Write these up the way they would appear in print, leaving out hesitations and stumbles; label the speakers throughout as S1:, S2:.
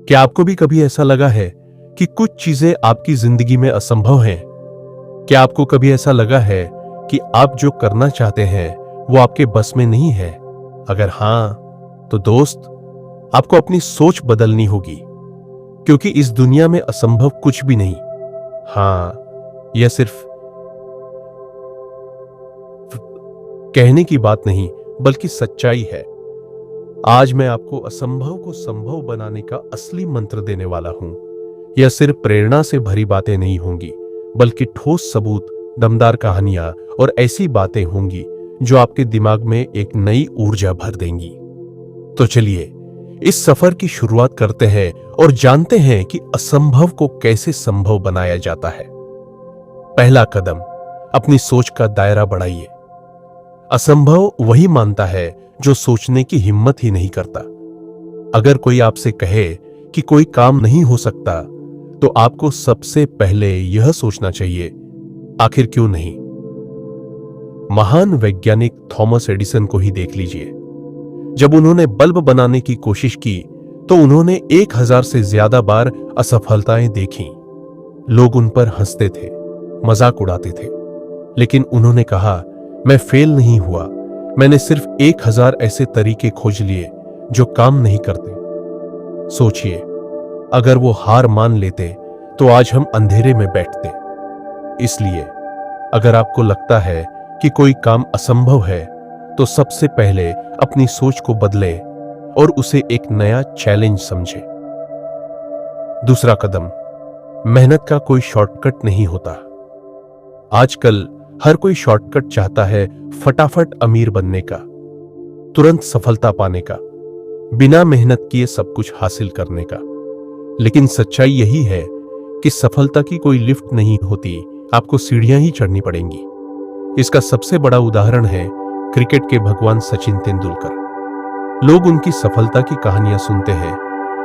S1: क्या आपको भी कभी ऐसा लगा है कि कुछ चीजें आपकी जिंदगी में असंभव हैं? क्या आपको कभी ऐसा लगा है कि आप जो करना चाहते हैं वो आपके बस में नहीं है? अगर हां, तो दोस्त, आपको अपनी सोच बदलनी होगी, क्योंकि इस दुनिया में असंभव कुछ भी नहीं। हां, यह सिर्फ कहने की बात नहीं, बल्कि सच्चाई है। आज मैं आपको असंभव को संभव बनाने का असली मंत्र देने वाला हूं। यह सिर्फ प्रेरणा से भरी बातें नहीं होंगी, बल्कि ठोस सबूत, दमदार कहानियां और ऐसी बातें होंगी जो आपके दिमाग में एक नई ऊर्जा भर देंगी। तो चलिए इस सफर की शुरुआत करते हैं और जानते हैं कि असंभव को कैसे संभव बनाया जाता है। पहला कदम, अपनी सोच का दायरा बढ़ाइए। असंभव वही मानता है जो सोचने की हिम्मत ही नहीं करता। अगर कोई आपसे कहे कि कोई काम नहीं हो सकता, तो आपको सबसे पहले यह सोचना चाहिए, आखिर क्यों नहीं? महान वैज्ञानिक थॉमस एडिसन को ही देख लीजिए। जब उन्होंने बल्ब बनाने की कोशिश की, तो उन्होंने 1000 से ज्यादा बार असफलताएं देखी। लोग उन पर हंसते थे, मजाक उड़ाते थे, लेकिन उन्होंने कहा, मैं फेल नहीं हुआ। मैंने सिर्फ 1000 ऐसे तरीके खोज लिए जो काम नहीं करते। सोचिए, अगर वो हार मान लेते तो आज हम अंधेरे में बैठते। इसलिए अगर आपको लगता है कि कोई काम असंभव है, तो सबसे पहले अपनी सोच को बदलें और उसे एक नया चैलेंज समझें। दूसरा कदम, मेहनत का कोई शॉर्टकट नहीं होता। आजकल हर कोई शॉर्टकट चाहता है, फटाफट अमीर बनने का, तुरंत सफलता पाने का, बिना मेहनत किए सब कुछ हासिल करने का। लेकिन सच्चाई यही है कि सफलता की कोई लिफ्ट नहीं होती, आपको सीढ़ियां ही चढ़नी पड़ेंगी। इसका सबसे बड़ा उदाहरण है क्रिकेट के भगवान सचिन तेंदुलकर। लोग उनकी सफलता की कहानियां सुनते हैं,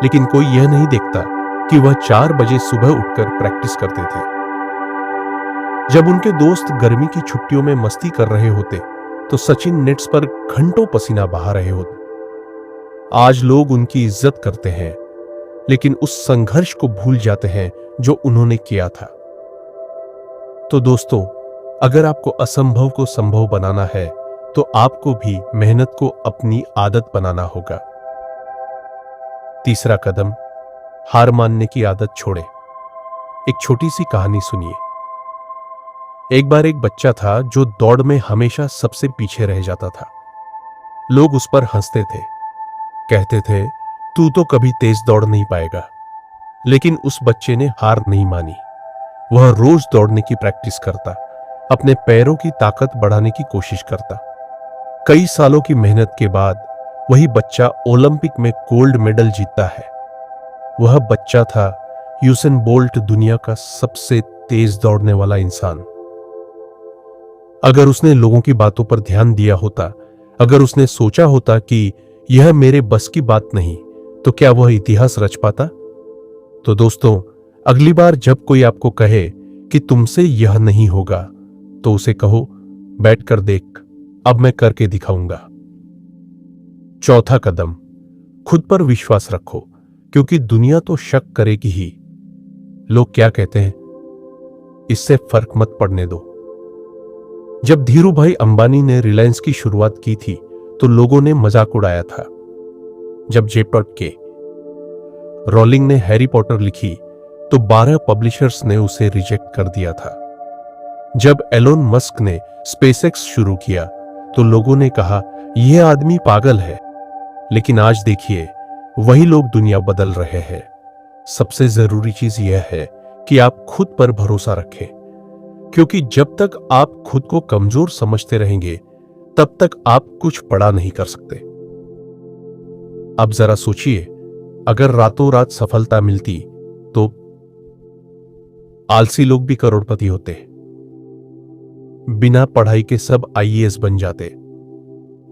S1: लेकिन कोई यह नहीं देखता कि वह 4 बजे सुबह उठकर प्रैक्टिस करते थे। जब उनके दोस्त गर्मी की छुट्टियों में मस्ती कर रहे होते, तो सचिन नेट्स पर घंटों पसीना बहा रहे होते। आज लोग उनकी इज्जत करते हैं, लेकिन उस संघर्ष को भूल जाते हैं जो उन्होंने किया था। तो दोस्तों, अगर आपको असंभव को संभव बनाना है, तो आपको भी मेहनत को अपनी आदत बनाना होगा। तीसरा कदम, हार मानने की आदत छोड़ें। एक छोटी सी कहानी सुनिए। एक बार एक बच्चा था जो दौड़ में हमेशा सबसे पीछे रह जाता था। लोग उस पर हंसते थे, कहते थे, तू तो कभी तेज दौड़ नहीं पाएगा। लेकिन उस बच्चे ने हार नहीं मानी। वह रोज दौड़ने की प्रैक्टिस करता, अपने पैरों की ताकत बढ़ाने की कोशिश करता। कई सालों की मेहनत के बाद वही बच्चा ओलंपिक में गोल्ड मेडल जीतता है। वह बच्चा था यूसेन बोल्ट, दुनिया का सबसे तेज दौड़ने वाला इंसान। अगर उसने लोगों की बातों पर ध्यान दिया होता, अगर उसने सोचा होता कि यह मेरे बस की बात नहीं, तो क्या वह इतिहास रच पाता? तो दोस्तों, अगली बार जब कोई आपको कहे कि तुमसे यह नहीं होगा, तो उसे कहो, बैठकर देख, अब मैं करके दिखाऊंगा। चौथा कदम, खुद पर विश्वास रखो, क्योंकि दुनिया तो शक करेगी ही। लोग क्या कहते हैं, इससे फर्क मत पड़ने दो। जब धीरूभाई अंबानी ने रिलायंस की शुरुआत की थी, तो लोगों ने मजाक उड़ाया था। जब जे.के. रोलिंग ने हैरी पॉटर लिखी, तो 12 पब्लिशर्स ने उसे रिजेक्ट कर दिया था। जब एलोन मस्क ने स्पेसएक्स शुरू किया, तो लोगों ने कहा, यह आदमी पागल है। लेकिन आज देखिए, वही लोग दुनिया बदल रहे हैं। सबसे जरूरी चीज यह है कि आप खुद पर भरोसा रखें, क्योंकि जब तक आप खुद को कमजोर समझते रहेंगे, तब तक आप कुछ बड़ा नहीं कर सकते। अब जरा सोचिए, अगर रातों रात सफलता मिलती, तो आलसी लोग भी करोड़पति होते। बिना पढ़ाई के सब आईएएस बन जाते।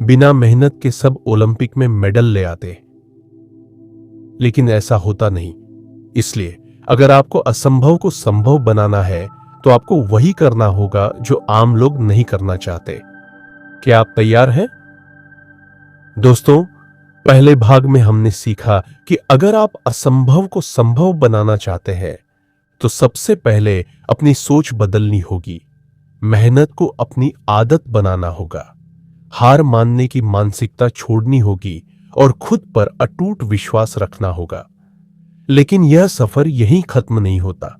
S1: बिना मेहनत के सब ओलंपिक में मेडल ले आते। लेकिन ऐसा होता नहीं। इसलिए अगर आपको असंभव को संभव बनाना है, तो आपको वही करना होगा जो आम लोग नहीं करना चाहते। क्या आप तैयार हैं? दोस्तों, पहले भाग में हमने सीखा कि अगर आप असंभव को संभव बनाना चाहते हैं तो सबसे पहले अपनी सोच बदलनी होगी, मेहनत को अपनी आदत बनाना होगा, हार मानने की मानसिकता छोड़नी होगी और खुद पर अटूट विश्वास रखना होगा। लेकिन यह सफर यहीं खत्म नहीं होता।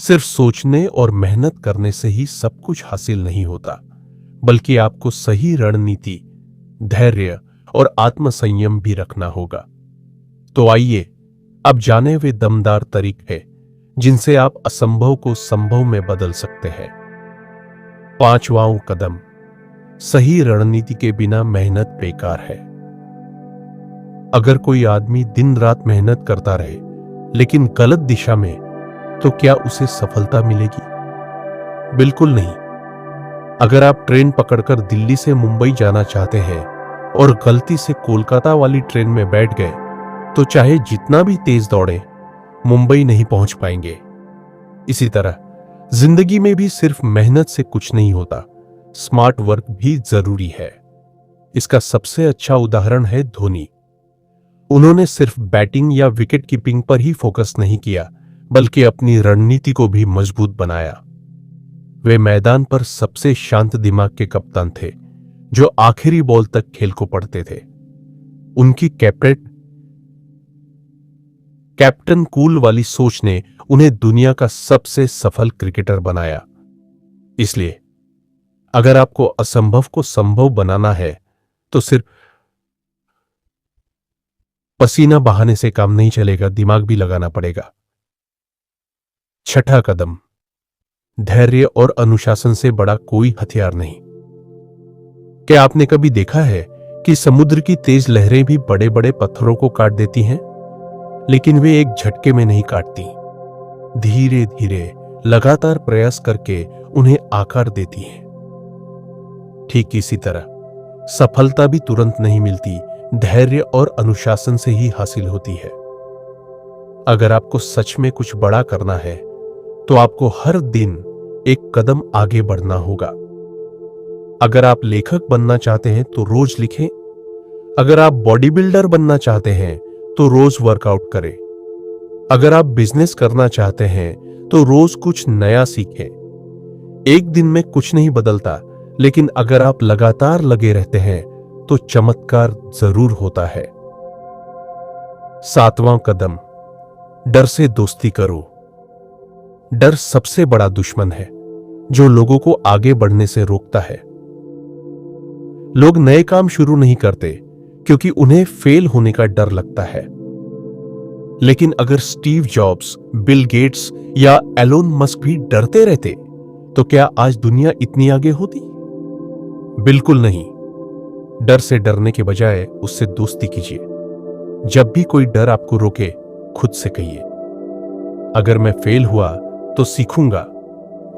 S1: सिर्फ सोचने और मेहनत करने से ही सब कुछ हासिल नहीं होता, बल्कि आपको सही रणनीति, धैर्य और आत्मसंयम भी रखना होगा। तो आइए अब जाने वे दमदार तरीके जिनसे आप असंभव को संभव में बदल सकते हैं। पांचवां कदम, सही रणनीति के बिना मेहनत बेकार है। अगर कोई आदमी दिन रात मेहनत करता रहे लेकिन गलत दिशा में, तो क्या उसे सफलता मिलेगी? बिल्कुल नहीं। अगर आप ट्रेन पकड़कर दिल्ली से मुंबई जाना चाहते हैं और गलती से कोलकाता वाली ट्रेन में बैठ गए, तो चाहे जितना भी तेज दौड़े, मुंबई नहीं पहुंच पाएंगे। इसी तरह जिंदगी में भी सिर्फ मेहनत से कुछ नहीं होता, स्मार्ट वर्क भी जरूरी है। इसका सबसे अच्छा उदाहरण है धोनी। उन्होंने सिर्फ बैटिंग या विकेट कीपिंग पर ही फोकस नहीं किया, बल्कि अपनी रणनीति को भी मजबूत बनाया। वे मैदान पर सबसे शांत दिमाग के कप्तान थे, जो आखिरी बॉल तक खेल को पढ़ते थे। उनकी कैप्टन कूल वाली सोच ने उन्हें दुनिया का सबसे सफल क्रिकेटर बनाया। इसलिए अगर आपको असंभव को संभव बनाना है, तो सिर्फ पसीना बहाने से काम नहीं चलेगा, दिमाग भी लगाना पड़ेगा। छठा कदम, धैर्य और अनुशासन से बड़ा कोई हथियार नहीं। क्या आपने कभी देखा है कि समुद्र की तेज लहरें भी बड़े बड़े पत्थरों को काट देती हैं, लेकिन वे एक झटके में नहीं काटती। धीरे धीरे लगातार प्रयास करके उन्हें आकार देती हैं। ठीक इसी तरह सफलता भी तुरंत नहीं मिलती, धैर्य और अनुशासन से ही हासिल होती है। अगर आपको सच में कुछ बड़ा करना है, तो आपको हर दिन एक कदम आगे बढ़ना होगा। अगर आप लेखक बनना चाहते हैं तो रोज लिखें। अगर आप बॉडी बिल्डर बनना चाहते हैं तो रोज वर्कआउट करें। अगर आप बिजनेस करना चाहते हैं तो रोज कुछ नया सीखें। एक दिन में कुछ नहीं बदलता, लेकिन अगर आप लगातार लगे रहते हैं तो चमत्कार जरूर होता है। सातवां कदम, डर से दोस्ती करो। डर सबसे बड़ा दुश्मन है जो लोगों को आगे बढ़ने से रोकता है। लोग नए काम शुरू नहीं करते क्योंकि उन्हें फेल होने का डर लगता है। लेकिन अगर स्टीव जॉब्स, बिल गेट्स या एलोन मस्क भी डरते रहते, तो क्या आज दुनिया इतनी आगे होती? बिल्कुल नहीं। डर से डरने के बजाय उससे दोस्ती कीजिए। जब भी कोई डर आपको रोके, खुद से कहिए, अगर मैं फेल हुआ तो सीखूंगा,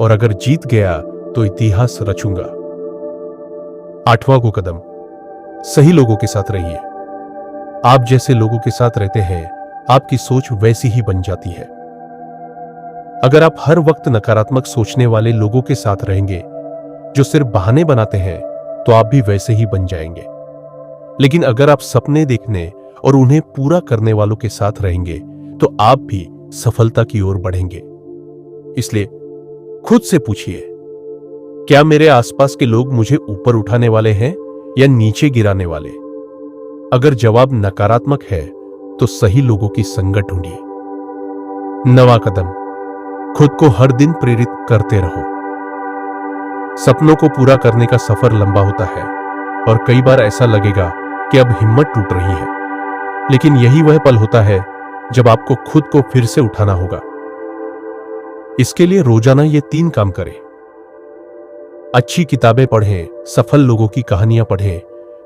S1: और अगर जीत गया तो इतिहास रचूंगा। आठवां को कदम, सही लोगों के साथ रहिए। आप जैसे लोगों के साथ रहते हैं, आपकी सोच वैसी ही बन जाती है। अगर आप हर वक्त नकारात्मक सोचने वाले लोगों के साथ रहेंगे, जो सिर्फ बहाने बनाते हैं, तो आप भी वैसे ही बन जाएंगे। लेकिन अगर आप सपने देखने और उन्हें पूरा करने वालों के साथ रहेंगे, तो आप भी सफलता की ओर बढ़ेंगे। इसलिए खुद से पूछिए, क्या मेरे आसपास के लोग मुझे ऊपर उठाने वाले हैं या नीचे गिराने वाले? अगर जवाब नकारात्मक है, तो सही लोगों की संगत ढूंढिए। नवा कदम, खुद को हर दिन प्रेरित करते रहो। सपनों को पूरा करने का सफर लंबा होता है और कई बार ऐसा लगेगा कि अब हिम्मत टूट रही है, लेकिन यही वह पल होता है जब आपको खुद को फिर से उठाना होगा। इसके लिए रोजाना ये 3 काम करें। अच्छी किताबें पढ़ें, सफल लोगों की कहानियां पढ़ें,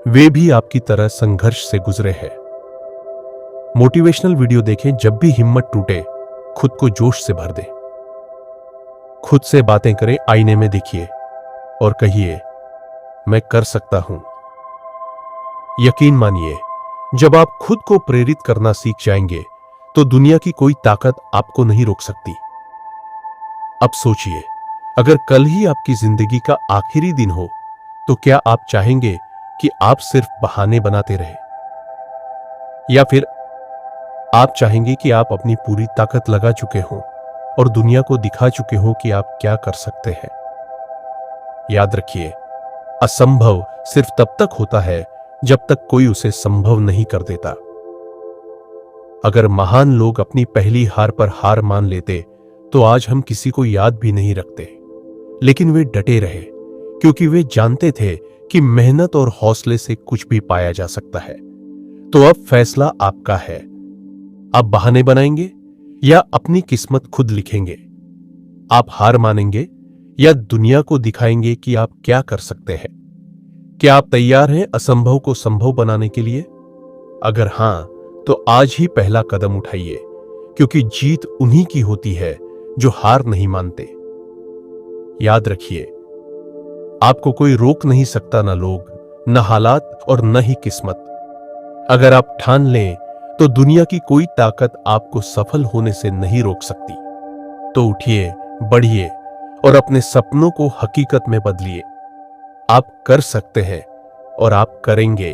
S1: वे भी आपकी तरह संघर्ष से गुजरे हैं। मोटिवेशनल वीडियो देखें, जब भी हिम्मत टूटे खुद को जोश से भर दें। खुद से बातें करें, आईने में देखिए और कहिए, मैं कर सकता हूं। यकीन मानिए, जब आप खुद को प्रेरित करना सीख जाएंगे, तो दुनिया की कोई ताकत आपको नहीं रोक सकती। अब सोचिए, अगर कल ही आपकी जिंदगी का आखिरी दिन हो, तो क्या आप चाहेंगे कि आप सिर्फ बहाने बनाते रहे? या फिर आप चाहेंगे कि आप अपनी पूरी ताकत लगा चुके हों और दुनिया को दिखा चुके हो कि आप क्या कर सकते हैं? याद रखिए, असंभव सिर्फ तब तक होता है जब तक कोई उसे संभव नहीं कर देता। अगर महान लोग अपनी पहली हार पर हार मान लेते तो आज हम किसी को याद भी नहीं रखते, लेकिन वे डटे रहे क्योंकि वे जानते थे कि मेहनत और हौसले से कुछ भी पाया जा सकता है। तो अब फैसला आपका है। आप बहाने बनाएंगे या अपनी किस्मत खुद लिखेंगे? आप हार मानेंगे या दुनिया को दिखाएंगे कि आप क्या कर सकते हैं? क्या आप तैयार हैं असंभव को संभव बनाने के लिए? अगर हां, तो आज ही पहला कदम उठाइए, क्योंकि जीत उन्हीं की होती है जो हार नहीं मानते। याद रखिए, आपको कोई रोक नहीं सकता, ना लोग, न हालात और न ही किस्मत। अगर आप ठान लें तो दुनिया की कोई ताकत आपको सफल होने से नहीं रोक सकती। तो उठिए, बढ़िए और अपने सपनों को हकीकत में बदलिए। आप कर सकते हैं और आप करेंगे।